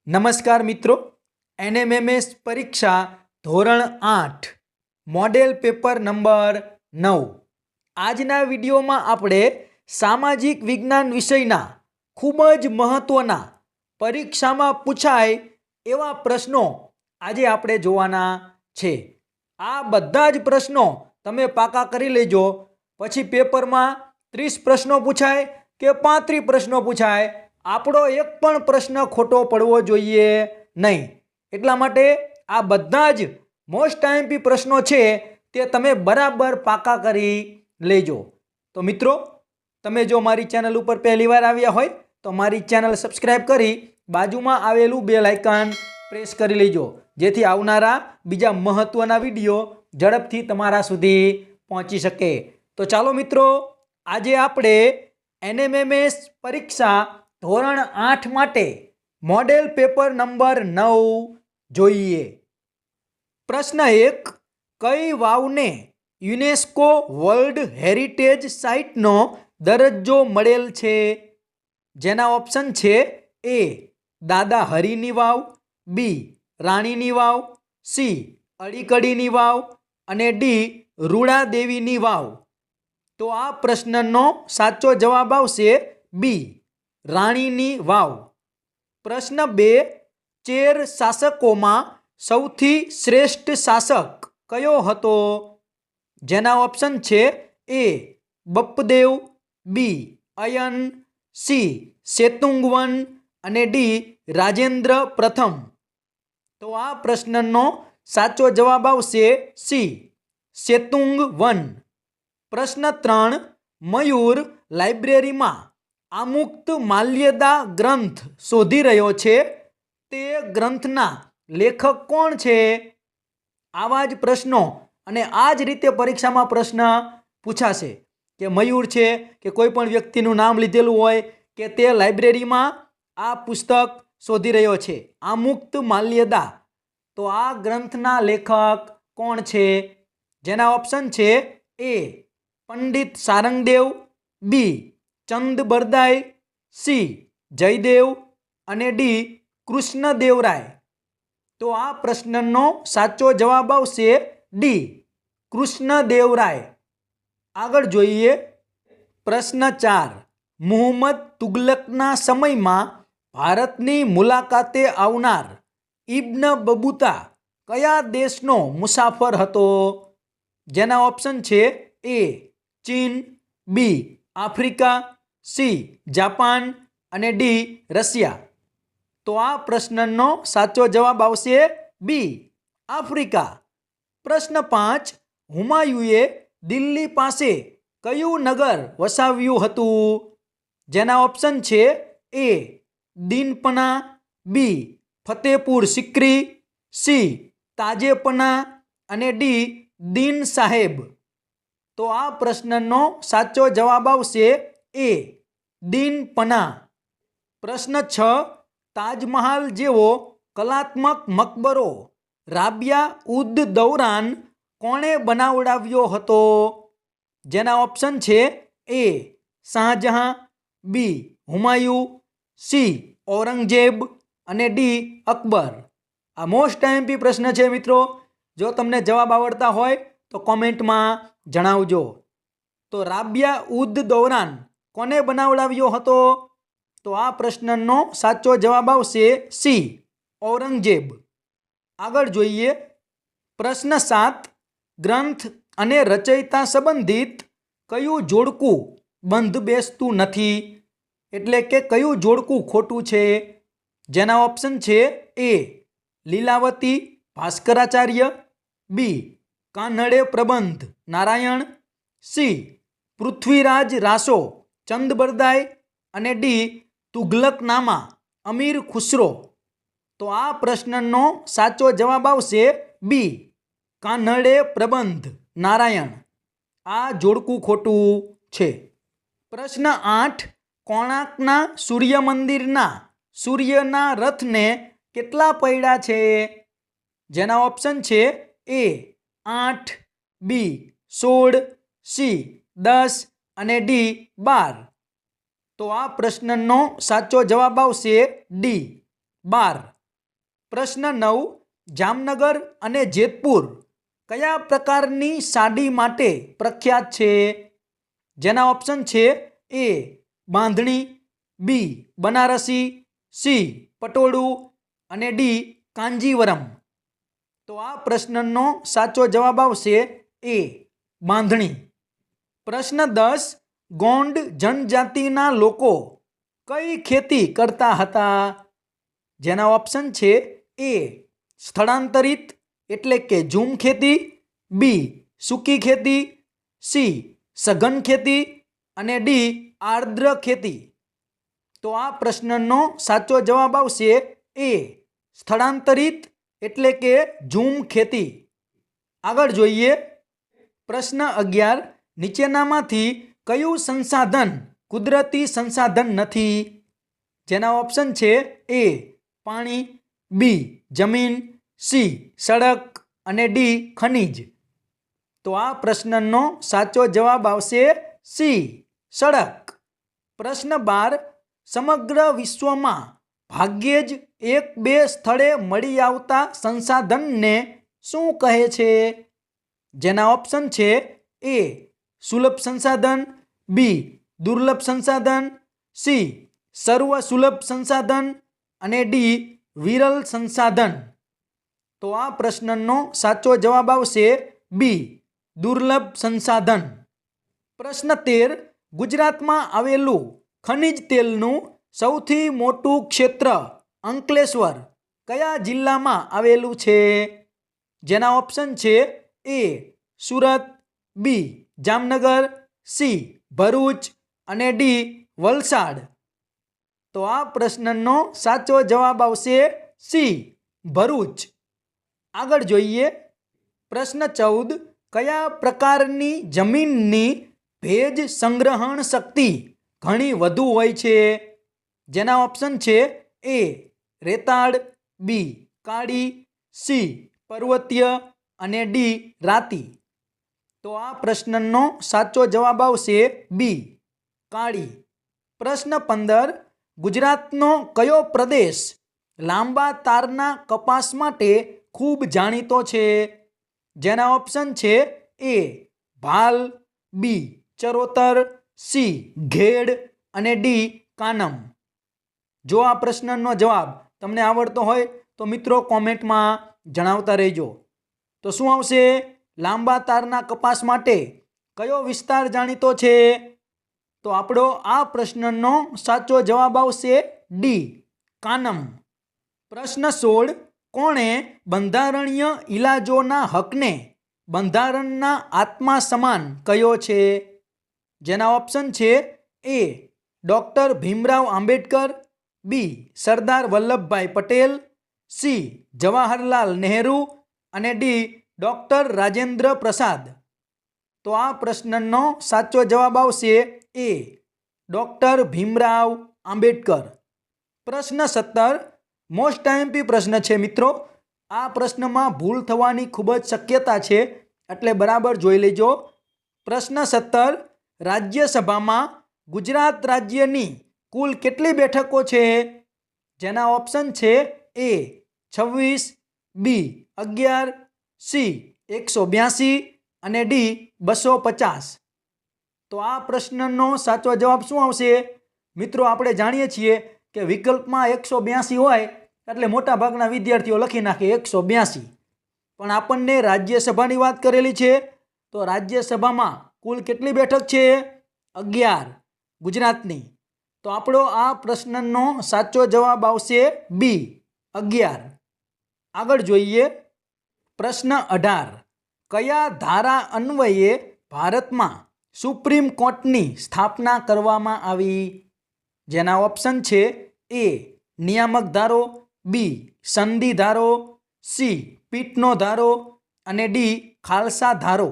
નમસ્કાર મિત્રો, એનએમએમએસ પરીક્ષા ધોરણ 8 મોડેલ પેપર નંબર 9 આજના વિડીયોમાં આપણે સામાજિક વિજ્ઞાન વિષયના ખૂબ જ મહત્વના પરીક્ષામાં પૂછાય એવા પ્રશ્નો આજે આપણે જોવાના છે। આ બધા જ પ્રશ્નો તમે પાકા કરી લેજો, પછી પેપરમાં 30 પ્રશ્નો પૂછાય કે 35 પ્રશ્નો પૂછાય, આપણો એક પણ પ્રશ્ન ખોટો પડવો જોઈએ નહીં। એટલા માટે આ બધા જ મોસ્ટ આઈએમપી પ્રશ્નો છે તે તમે બરાબર પાકા કરી લેજો। તો મિત્રો, તમે જો મારી ચેનલ ઉપર પહેલી વાર આવ્યા હોય તો મારી ચેનલ સબસ્ક્રાઇબ કરી બાજુમાં આવેલું બેલ આઇકન પ્રેસ કરી લેજો, જેથી આવનારા બીજા મહત્વના વિડીયો ઝડપથી તમારા સુધી પહોંચી શકે। તો ચાલો મિત્રો, આજે આપણે એનએમએમએસ પરીક્ષા ધોરણ 8 માટે મોડેલ પેપર નંબર 9 જોઈએ। પ્રશ્ન 1, કઈ વાવને યુનેસ્કો વર્લ્ડ હેરિટેજ સાઇટનો દરજ્જો મળેલ છે? જેના ઓપ્શન છે એ દાદા હરીની વાવ, બી રાણીની વાવ, સી અડીકડીની વાવ અને ડી રૂડાદેવીની વાવ। તો આ પ્રશ્નનો સાચો જવાબ આવશે બી રાણીની વાવ। પ્રશ્ન 2, ચેર શાસકોમાં સૌથી શ્રેષ્ઠ શાસક કયો હતો? જેના ઓપ્શન છે એ બપ્પદેવ, બી અયન, સી સેતુંગવન અને ડી રાજેન્દ્ર પ્રથમ। તો આ પ્રશ્નનો સાચો જવાબ આવશે સી સેતુંગવન। પ્રશ્ન 3, મયુર લાઇબ્રેરીમાં આમુક્ત માલ્યદા ગ્રંથ શોધી રહ્યો છે, તે ગ્રંથના લેખક કોણ છે? આવા જ પ્રશ્નો અને આ જ રીતે પરીક્ષામાં પ્રશ્ન પૂછાશે કે મયુર છે કે કોઈ પણ વ્યક્તિનું નામ લીધેલું હોય કે તે લાઇબ્રેરીમાં આ પુસ્તક શોધી રહ્યો છે, આમુક્ત માલ્યદા। તો આ ગ્રંથના લેખક કોણ છે? જેના ઓપ્શન છે એ પંડિત સારંગદેવ, બી ચંદ બરદાઈ, સી જયદેવ અને ડી કૃષ્ણદેવરાય। તો આ પ્રશ્નનો સાચો જવાબ આવશે ડી કૃષ્ણદેવરાય। આગળ જોઈએ પ્રશ્ન 4, મુહમ્મદ તુગલકના સમયમાં ભારતની મુલાકાતે આવનાર ઇબ્ન બબૂતા કયા દેશનો મુસાફર હતો? જેના ઓપ્શન છે એ ચીન, બી આફ્રિકા, સી જાપાન અને ડી રશિયા। તો આ પ્રશ્નનો સાચો જવાબ આવશે બી આફ્રિકા। પ્રશ્ન 5, હુમાયુએ દિલ્હી પાસે કયું નગર વસાવ્યું હતું? જેના ઓપ્શન છે એ દીનપના, બી ફતેપુર સિક્રી, સી તાજેપના અને ડી દીન સાહેબ। તો આ પ્રશ્નનો સાચો જવાબ આવશે એ દીનપના। પ્રશ્ન 6, તાજમહાલ જેવો કલાત્મક મકબરો રાબિયા ઉદ દૌરાન કોણે બનાવડાવ્યો હતો? જેના ઓપ્શન છે એ શાહજહાં, બી હુમાયુ, સી ઔરંગઝેબ અને ડી અકબર। આ મોસ્ટ આઈએમપી પ્રશ્ન છે મિત્રો, જો તમને જવાબ આવડતા હોય તો કોમેન્ટમાં જણાવજો। તો રાબિયા ઉદ દૌરાન કોને બનાવડાવ્યો હતો? તો આ પ્રશ્નનો સાચો જવાબ આવશે સી ઔરંગઝેબ। આગળ જોઈએ પ્રશ્ન 7, ગ્રંથ અને રચયિતા સંબંધિત કયું જોડકું બંધ બેસતું નથી? એટલે કે કયું જોડકું ખોટું છે? જેના ઓપ્શન છે એ લીલાવતી ભાસ્કરાચાર્ય, બી કાન્હડે પ્રબંધ નારાયણ, સી પૃથ્વીરાજ રાસો ચંદબરદાઈ અને ડી તુઘલકનામા અમીર ખુસરો। તો આ પ્રશ્નનો સાચો જવાબ આવશે બી કાન્હડે પ્રબંધ નારાયણ। આ જોડકું ખોટું છે। પ્રશ્ન 8, કોણાર્કના સૂર્ય મંદિરના સૂર્યના રથને કેટલા પૈડા છે? જેના ઓપ્શન છે એ 8, બી 16, સી 10 અને ડી 12। તો આ પ્રશ્નનો સાચો જવાબ આવશે ડી 12। પ્રશ્ન 9, જામનગર અને જેતપુર કયા પ્રકારની સાડી માટે પ્રખ્યાત છે? જેના ઓપ્શન છે એ બાંધણી, બી બનારસી, સી પટોળું અને ડી કાંજીવરમ. તો આ પ્રશ્નનો સાચો જવાબ આવશે એ બાંધણી. પ્રશ્ન 10, ગોંડ જનજાતિના લોકો કઈ ખેતી કરતા હતા? જેના ઓપ્શન છે એ સ્થળાંતરિત એટલે કે ઝૂમ ખેતી, બી સૂકી ખેતી, સી સઘન ખેતી અને ડી આર્દ્ર ખેતી. તો આ પ્રશ્નનો સાચો જવાબ આવશે એ સ્થળાંતરિત એટલે કે ઝૂમ ખેતી. આગળ જોઈએ. પ્રશ્ન 11, નીચેનામાંથી કયું સંસાધન કુદરતી સંસાધન નથી? જેના ઓપ્શન છે એ પાણી, બી જમીન, સી સડક અને ડી ખનિજ. તો આ પ્રશ્નનો સાચો જવાબ આવશે સી સડક. પ્રશ્ન 12, સમગ્ર વિશ્વમાં ભાગ્યે જ 1-2 સ્થળે મળી આવતા સંસાધનને શું કહે છે? જેના ઓપ્શન છે એ સુલભ સંસાધન, બી દુર્લભ સંસાધન, સી સર્વ સુલભ સંસાધન અને ડી વિરલ સંસાધન. તો આ પ્રશ્નનો સાચો જવાબ આવશે બી દુર્લભ સંસાધન. પ્રશ્ન 13, ગુજરાતમાં આવેલું ખનિજ તેલનું સૌથી મોટું ક્ષેત્ર અંકલેશ્વર કયા જિલ્લામાં આવેલું છે? જેના ઓપ્શન છે એ સુરત, બી જામનગર, સી ભરૂચ અને ડી વલસાડ. તો આ પ્રશ્નનો સાચો જવાબ આવશે સી ભરૂચ. આગળ જોઈએ. પ્રશ્ન 14, કયા પ્રકારની જમીનની ભેજ સંગ્રહણ શક્તિ ઘણી વધુ હોય છે? જેના ઓપ્શન છે એ રેતાળ, બી કાળી, સી પર્વતીય અને ડી રાતી. તો આ પ્રશ્નનો સાચો જવાબ આવશે બી કાળી. પ્રશ્ન 15, ગુજરાતનો કયો પ્રદેશ લાંબા તારના કપાસ માટે ખૂબ જાણીતો છે? જેના ઓપ્શન છે એ ભાલ, બી ચરોતર, સી ઘેડ અને ડી કાનમ. જો આ પ્રશ્નનો જવાબ તમને આવડતો હોય તો મિત્રો કોમેન્ટમાં જણાવતા રહેજો. તો શું આવશે? લાંબા તારના કપાસ માટે કયો વિસ્તાર જાણીતો છે? તો આપણો આ પ્રશ્નનો સાચો જવાબ આવશે ડી કાનમ. પ્રશ્ન 16, કોણે બંધારણીય ઇલાજોના હકને બંધારણના આત્મા સમાન કયો છે? જેના ઓપ્શન છે એ ડૉક્ટર ભીમરાવ આંબેડકર, બી સરદાર વલ્લભભાઈ પટેલ, સી જવાહરલાલ નહેરુ અને ડી ડૉક્ટર રાજેન્દ્ર પ્રસાદ. તો આ પ્રશ્નનો સાચો જવાબ આવશે એ ડૉક્ટર ભીમરાવ આંબેડકર. પ્રશ્ન 17, મોસ્ટ આઈએમપી પ્રશ્ન છે મિત્રો. આ પ્રશ્નમાં ભૂલ થવાની ખૂબ જ શક્યતા છે એટલે બરાબર જોઈ લેજો. પ્રશ્ન 17, રાજ્યસભામાં ગુજરાત રાજ્યની કુલ કેટલી બેઠકો છે? જેના ઓપ્શન છે એ 26, બી 11, સી 182 અને ડી 250. તો આ પ્રશ્નનો સાચો જવાબ શું આવશે? મિત્રો આપણે જાણીએ છીએ કે વિકલ્પમાં 182 હોય એટલે મોટાભાગના વિદ્યાર્થીઓ લખી નાખે 182, પણ આપણને રાજ્યસભાની વાત કરેલી છે. તો રાજ્યસભામાં કુલ કેટલી બેઠક છે? 11 ગુજરાતની. તો આપણો આ પ્રશ્નનો સાચો જવાબ આવશે બી 11. આગળ જોઈએ. પ્રશ્ન 18, કયા ધારા અન્વયે ભારતમાં સુપ્રીમ કોર્ટની સ્થાપના કરવામાં આવી? જેના ઓપ્શન છે એ નિયામક ધારો, બી સંધિ ધારો, સી પીઠનો ધારો અને ડી ખાલસા ધારો.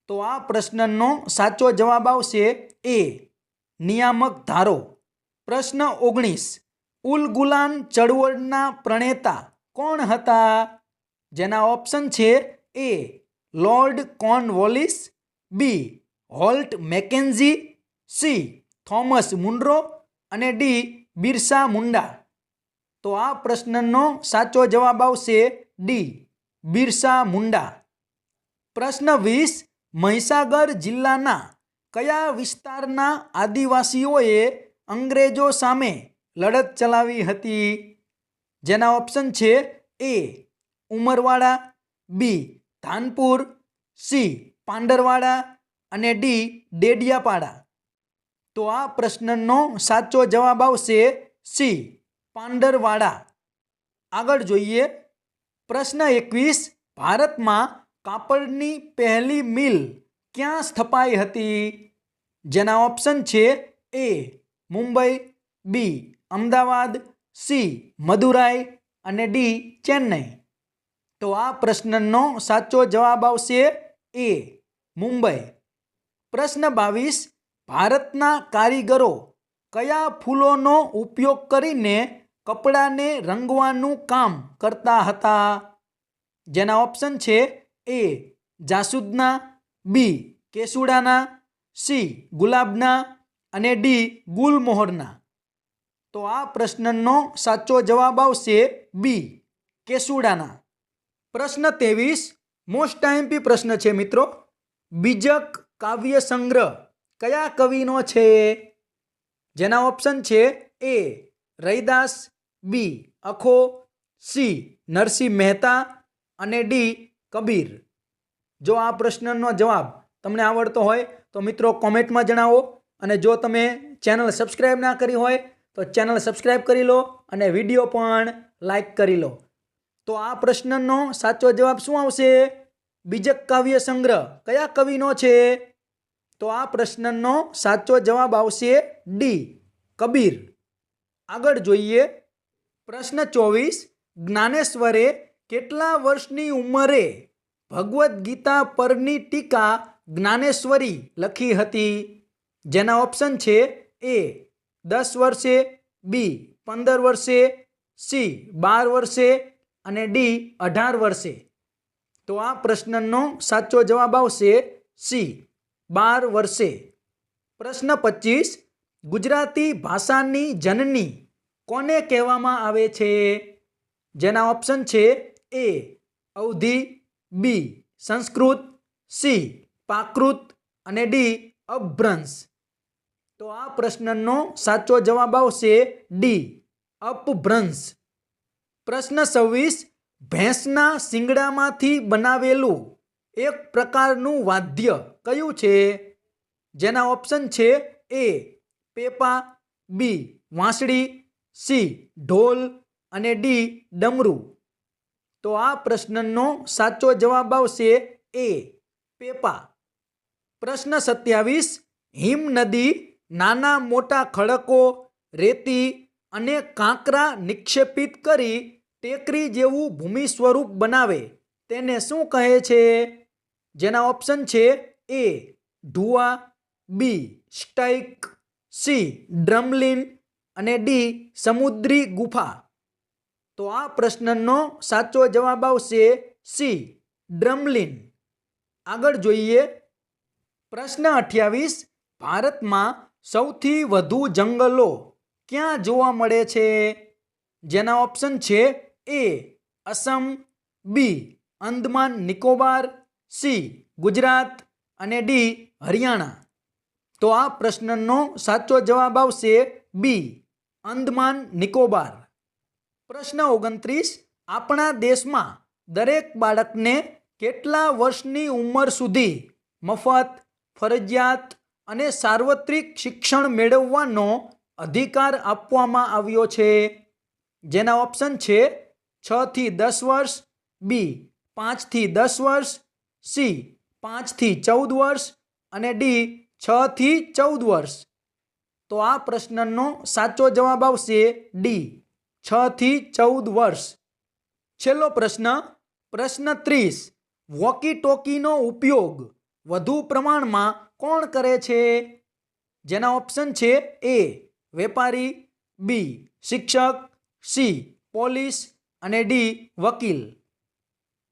તો આ પ્રશ્નનો સાચો જવાબ આવશે એ નિયામક ધારો. પ્રશ્ન 19, ઉલ ગુલાન ચળવળના પ્રણેતા કોણ હતા? જેના ઓપ્શન છે એ લોર્ડ કોર્નવોલિસ, બી halt McKenzie, C Thomas Munro અને ડી બિરસા મુંડા. તો આ પ્રશ્નનો સાચો જવાબ આવશે ડી, બિરસા મુંડા. પ્રશ્ન 20, મહીસાગર જિલ્લાના કયા વિસ્તારના આદિવાસીઓએ અંગ્રેજો સામે લડત ચલાવી હતી? જેના ઓપ્શન છે એ ઉમરવાડા, બી ધાનપુર, સી પાંડરવાડા અને ડી ડેડિયાપાડા. તો આ પ્રશ્નનો સાચો જવાબ આવશે સી પાંડરવાડા. આગળ જોઈએ પ્રશ્ન 21, ભારતમાં કાપડની પહેલી મિલ ક્યાં સ્થપાઈ હતી? જેના ઓપ્શન છે એ મુંબઈ, બી અમદાવાદ, સી મદુરાઈ અને ડી ચેન્નઈ. તો આ પ્રશ્નનો સાચો જવાબ આવશે એ મુંબઈ. પ્રશ્ન 22, ભારતના કારીગરો કયા ફૂલોનો ઉપયોગ કરીને કપડાને રંગવાનું કામ કરતા હતા? જેના ઓપ્શન છે એ જાસૂદના, બી કેસુડાના, સી ગુલાબના અને ડી ગુલમોહરના. તો આ પ્રશ્નનો સાચો જવાબ આવશે બી કેસુડાના. પ્રશ્ન 23, મોસ્ટ આઈએમપી પ્રશ્ન છે મિત્રો. બીજક કાવ્ય સંગ્રહ કયા કવિનો છે? જેના ઓપ્શન છે એ રૈદાસ, બી અખો, સી નરસિંહ મહેતા અને ડી કબીર. જો આ પ્રશ્નનો જવાબ તમને આવડતો હોય તો મિત્રો કોમેન્ટમાં જણાવો, અને જો તમે ચેનલ સબસ્ક્રાઈબ ના કરી હોય તો ચેનલ સબસ્ક્રાઈબ કરી લો અને વિડીયો પણ લાઈક કરી લો. તો આ પ્રશ્નનો સાચો જવાબ શું આવશે? બીજક કાવ્ય સંગ્રહ કયા કવિનો છે? તો આ પ્રશ્નનો સાચો જવાબ આવશે ડી કબીર. આગળ જોઈએ પ્રશ્ન 24, જ્ઞાનેશ્વરે કેટલા વર્ષની ઉંમરે ભગવદ્ ગીતા પરની ટીકા જ્ઞાનેશ્વરી લખી હતી? જેના ઓપ્શન છે એ 10 વર્ષે, બી 15 વર્ષે, સી 12 વર્ષે અને ડી 18 વર્ષે. તો આ પ્રશ્નનો સાચો જવાબ આવશે સી 12 વર્ષે. પ્રશ્ન 25, ગુજરાતી ભાષાની જનની કોને કહેવામાં આવે છે? જેના ઓપ્શન છે એ અવધી, બી સંસ્કૃત, સી પ્રાકૃત અને ડી અપભ્રંશ. તો આ પ્રશ્નનો સાચો જવાબ આવશે ડી અપભ્રંશ. પ્રશ્ન 26, ભેંસના શિંગડામાંથી બનાવેલું એક પ્રકારનું વાદ્ય કયું છે? જેના ઓપ્શન છે એ પેપા, બી વાંસળી, સી ઢોલ અને ડી ડમરું. તો આ પ્રશ્નનો સાચો જવાબ આવશે એ પેપા. પ્રશ્ન 27, હિમ નદી નાના મોટા ખડકો, રેતી અને કાંકરા નિક્ષેપિત કરી ટેકરી જેવું ભૂમિ સ્વરૂપ બનાવે તેને શું કહે છે? જેના ઓપ્શન છે એ ઢુવા, બી સ્ટાઇક, સી ડ્રમલિન અને ડી સમુદ્રી ગુફા. તો આ પ્રશ્નનો સાચો જવાબ આવશે સી ડ્રમલિન. આગળ જોઈએ પ્રશ્ન 28, ભારતમાં સૌથી વધુ જંગલો ક્યાં જોવા મળે છે? જેના ઓપ્શન છે એ અસમ, બી અંદમાન નિકોબાર, સી ગુજરાત અને ડી હરિયાણા. તો આ પ્રશ્નનો સાચો જવાબ આવશે બી અંદમાન નિકોબાર. પ્રશ્ન 29, આપણા દેશમાં દરેક બાળકને કેટલા વર્ષની ઉંમર સુધી મફત, ફરજિયાત અને સાર્વત્રિક શિક્ષણ મેળવવાનો અધિકાર આપવામાં આવ્યો છે? જેના ઓપ્શન છે 6 થી 10 વર્ષ, બી 5 થી 10 વર્ષ, સી 5 થી 14 વર્ષ અને ડી 6 થી 14 વર્ષ. તો આ પ્રશ્નનો સાચો જવાબ આવશે ડી 6 થી 14 વર્ષ. છેલ્લો પ્રશ્ન, પ્રશ્ન 30, વોકી ટોકીનો ઉપયોગ વધુ પ્રમાણમાં કોણ કરે છે? જેના ઓપ્શન છે એ વેપારી, બી શિક્ષક, સી પોલીસ અને ડી વકીલ.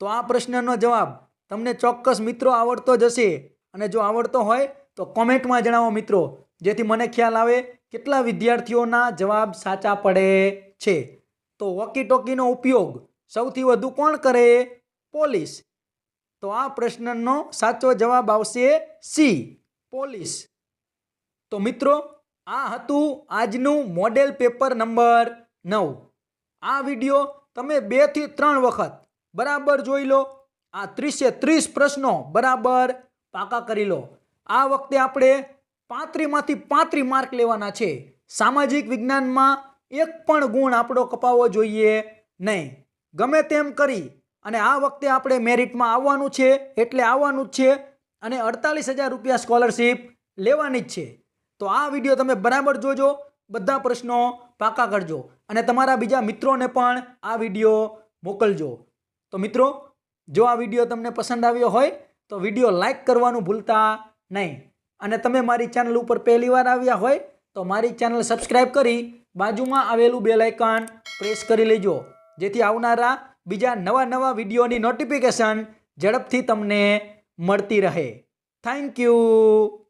તો આ પ્રશ્નનો જવાબ તમને ચોક્કસ મિત્રો આવડતો જ હશે, અને જો આવડતો હોય તો કોમેન્ટમાં જણાવો મિત્રો, જેથી મને ખ્યાલ આવે કેટલા વિદ્યાર્થીઓના જવાબ સાચા પડે છે. તો વોકી ટોકીનો ઉપયોગ સૌથી વધુ કોણ કરે? પોલીસ. તો આ પ્રશ્નનો સાચો જવાબ આવશે સી, પોલીસ. તો મિત્રો, આ હતું આજનું મોડેલ પેપર નંબર 9. આ વિડીયો તમે 2 થી 3 વખત બરાબર જોઈ લો. આ 30 પ્રશ્નો બરાબર પાકા કરી લો. આ વખતે આપણે 35 માંથી 35 માર્ક લેવાના છે. સામાજિક વિજ્ઞાનમાં એક પણ ગુણ આપણો કપાવવો જોઈએ નહીં. ગમે તેમ કરી અને આ વખતે આપણે મેરિટમાં આવવાનું છે એટલે આવવાનું જ છે, અને 48,000 રૂપિયા સ્કોલરશીપ લેવાની જ છે. તો આ વિડીયો તમે બરાબર જોજો, બધા પ્રશ્નો પાકા કરજો અને તમારા બીજા મિત્રોને પણ આ વિડીયો મોકલજો. તો મિત્રો, જો આ વિડીયો તમને પસંદ આવ્યો હોય તો વિડીયો લાઈક કરવાનું ભૂલતા નહીં, અને તમે મારી ચેનલ ઉપર પહેલી વાર આવ્યા હોય તો મારી ચેનલ સબસ્ક્રાઈબ કરી બાજુમાં આવેલું બેલ આઇકન પ્રેસ કરી લેજો, જેથી આવનારા બીજા નવા વિડીયોની નોટિફિકેશન ઝડપથી તમને મળતી રહે. Thank you.